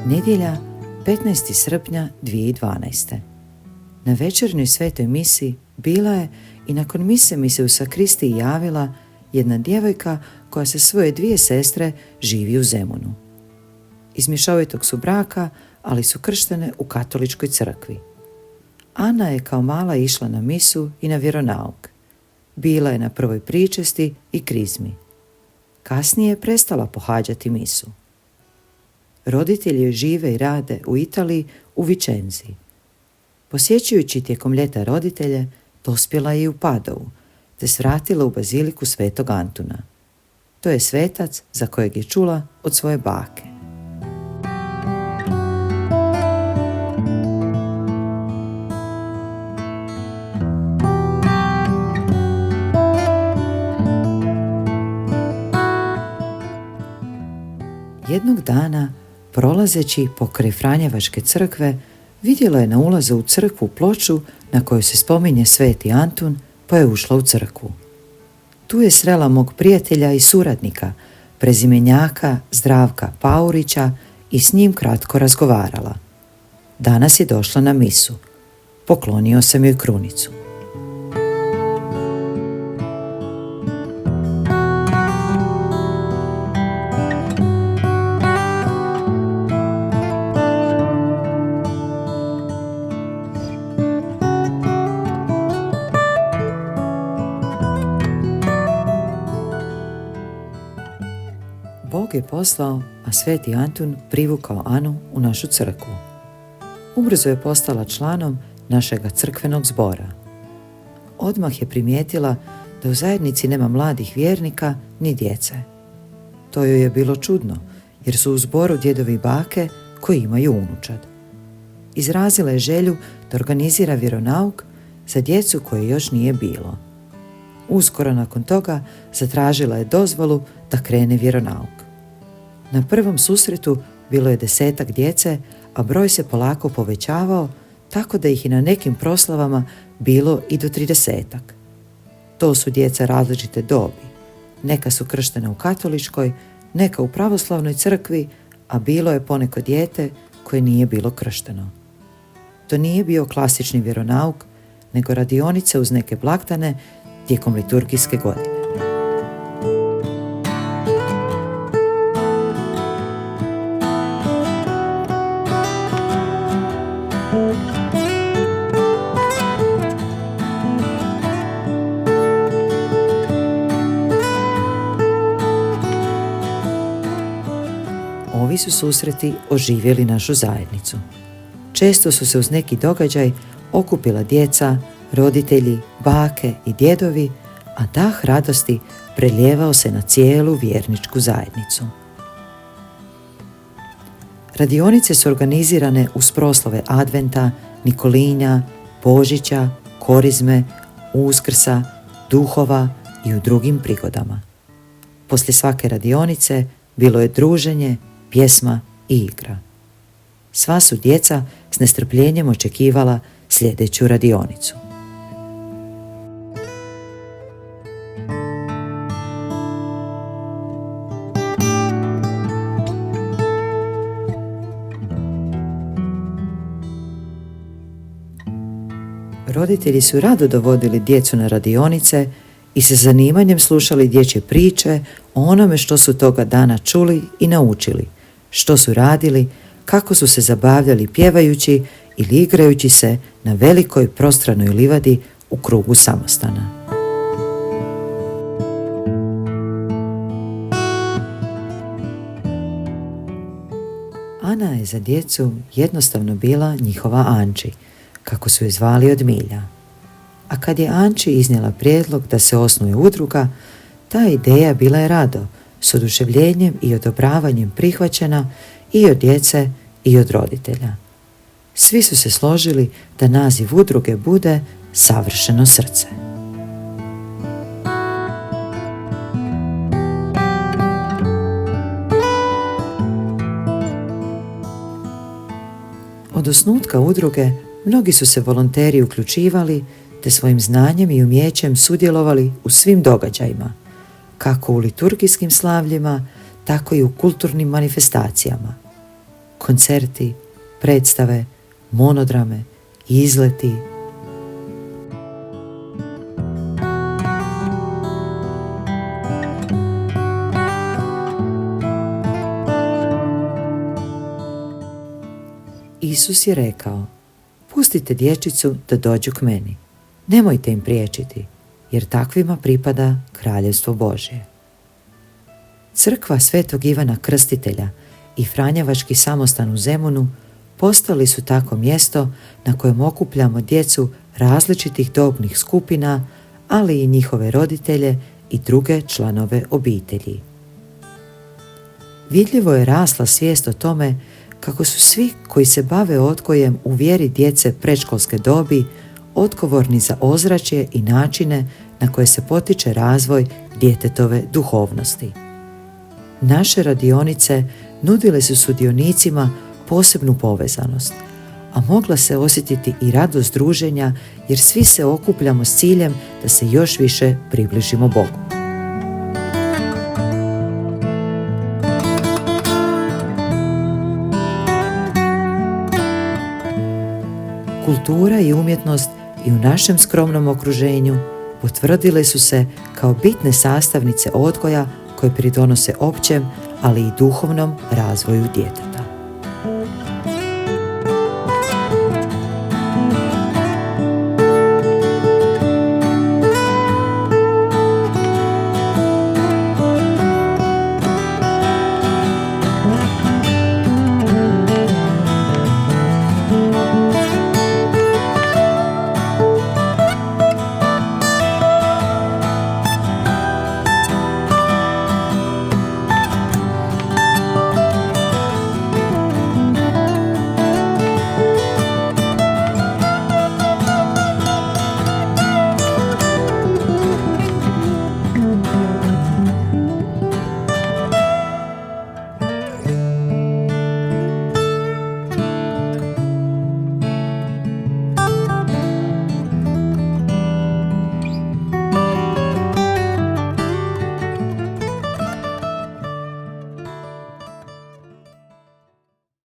Nedjelja, 15. srpnja 2012. Na večernjoj svetoj misi bila je i nakon mise mi se u sakristiji javila jedna djevojka koja sa svoje 2 sestre živi u Zemunu. Iz mješovitog su braka, ali su krštene u katoličkoj crkvi. Ana je kao mala išla na misu i na vjeronauk. Bila je na prvoj pričesti i krizmi. Kasnije je prestala pohađati misu. Roditelji joj žive i rade u Italiji, u Vicenzi. Posjećujući tijekom ljeta roditelje, dospjela je i u Padovu, te svratila u baziliku Svetog Antuna. To je svetac za kojeg je čula od svoje bake. Jednog dana, prolazeći pokraj Franjevačke crkve, vidjela je na ulazu u crkvu ploču na kojoj se spominje Sveti Antun, pa je ušla u crkvu. Tu je srela mog prijatelja i suradnika, prezimenjaka Zdravka Paurića, i s njim kratko razgovarala. Danas je došla na misu. Poklonio sam joj krunicu. Bog je poslao, a Sveti Antun privukao Anu u našu crkvu. Ubrzo je postala članom našega crkvenog zbora. Odmah je primijetila da u zajednici nema mladih vjernika ni djece. To joj je bilo čudno, jer su u zboru djedovi i bake koji imaju unučad. Izrazila je želju da organizira vjeronauk za djecu koje još nije bilo. Uskoro nakon toga zatražila je dozvolu da krene vjeronauk. Na prvom susretu bilo je 10-ak djece, a broj se polako povećavao, tako da ih i na nekim proslavama bilo i do 30-ak. To su djeca različite dobi. Neka su krštena u katoličkoj, neka u pravoslavnoj crkvi, a bilo je poneko dijete koje nije bilo kršteno. To nije bio klasični vjeronauk, nego radionica uz neke blagdane tijekom liturgijske godine. Ovi su susreti oživjeli našu zajednicu. Često su se uz neki događaj okupila djeca, roditelji, bake i djedovi, a dah radosti prelijevao se na cijelu vjerničku zajednicu. Radionice su organizirane uz proslave Adventa, Nikolinja, Božića, Korizme, Uskrsa, Duhova i u drugim prigodama. Poslije svake radionice bilo je druženje, pjesma i igra. Sva su djeca s nestrpljenjem očekivala sljedeću radionicu. Roditelji su rado dovodili djecu na radionice i sa zanimanjem slušali dječje priče o onome što su toga dana čuli i naučili, što su radili, kako su se zabavljali pjevajući ili igrajući se na velikoj prostranoj livadi u krugu samostana. Ana je za djecu jednostavno bila njihova Anči, kako su je zvali od milja. A kad je Anči iznijela prijedlog da se osnuje udruga, ta ideja bila je rado, s oduševljenjem i odobravanjem prihvaćena i od djece i od roditelja. Svi su se složili da naziv udruge bude Savršeno srce. Od osnutka udruge mnogi su se volonteri uključivali te svojim znanjem i umijećem sudjelovali u svim događajima, kako u liturgijskim slavljima, tako i u kulturnim manifestacijama. koncerti, predstave, monodrame, izleti. Isus je rekao: pustite dječicu da dođu k meni. Nemojte im priječiti, jer takvima pripada Kraljevstvo Božje. Crkva Svetog Ivana Krstitelja i Franjevački samostan u Zemunu postali su tako mjesto na kojem okupljamo djecu različitih dobnih skupina, ali i njihove roditelje i druge članove obitelji. Vidljivo je rasla svijest o tome kako su svi koji se bave odgojem u vjeri djece predškolske dobi odgovorni za ozračje i načine na koje se potiče razvoj djetetove duhovnosti. Naše radionice nudile su sudionicima posebnu povezanost, a mogla se osjetiti i radost druženja jer svi se okupljamo s ciljem da se još više približimo Bogu. Kultura i umjetnost i u našem skromnom okruženju potvrdile su se kao bitne sastavnice odgoja koje pridonose općem, ali i duhovnom razvoju djeteta.